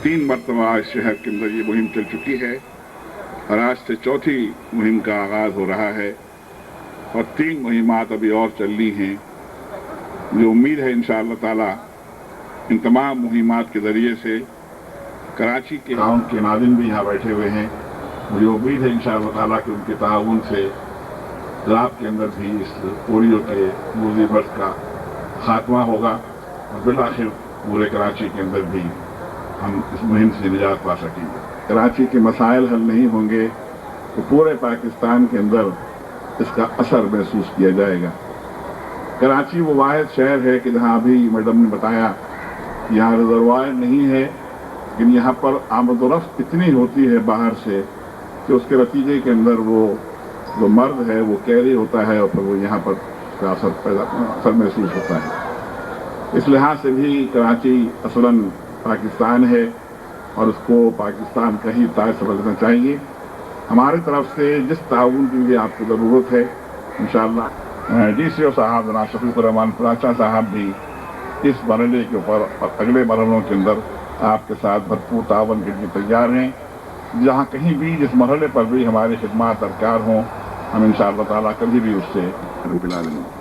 3 मरतबा इस शहर के अंदर ये मुहिम चल चुकी है और आज से चौथी मुहिम का आगाज़ हो रहा है और 3 मुहिमात अभी और चलनी हैं। मुझे उम्मीद है इंशाअल्लाह ताला इन तमाम मुहिमात के ज़रिए से कराची के गाँव के नाज़िम भी यहाँ बैठे हुए हैं। मुझे उम्मीद है इंशाअल्लाह ताला कि उनके ताउन से रात के अंदर भी इस पोलियो के मूजी बर्स का खात्मा होगा और बिलाखिर पूरे कराची के अंदर भी हम इस मुहिम से निजात पा सकेंगे। कराची के मसाइल हल नहीं होंगे तो पूरे पाकिस्तान के अंदर इसका असर महसूस किया जाएगा। कराची वो वाहिद शहर है कि जहाँ अभी मैडम ने बताया यहाँ रिजर्वायर नहीं है, लेकिन यहाँ पर आमदोरफ्त इतनी होती है बाहर से कि उसके नतीजे के अंदर वो जो मर्द है वो कैदी होता है और फिर वो यहाँ पर उसका असर महसूस होता है। इस लिहाज से भी कराची असलन पाकिस्तान है और उसको पाकिस्तान का ही ताज समझना चाहिए। हमारी तरफ से जिस ताउन की भी आपको ज़रूरत है इंशाअल्लाह DCO साहब जनाब शफीकुर रहमान पराचा साहब भी इस मरहले के ऊपर और अगले मरहलों के अंदर आपके साथ भरपूर तावन के लिए तैयार हैं। जहाँ कहीं भी जिस मरहले पर भी हमारी खिदमत दरकार हों हम इंशाअल्लाह ताला कभी भी उससे रुक लेंगे।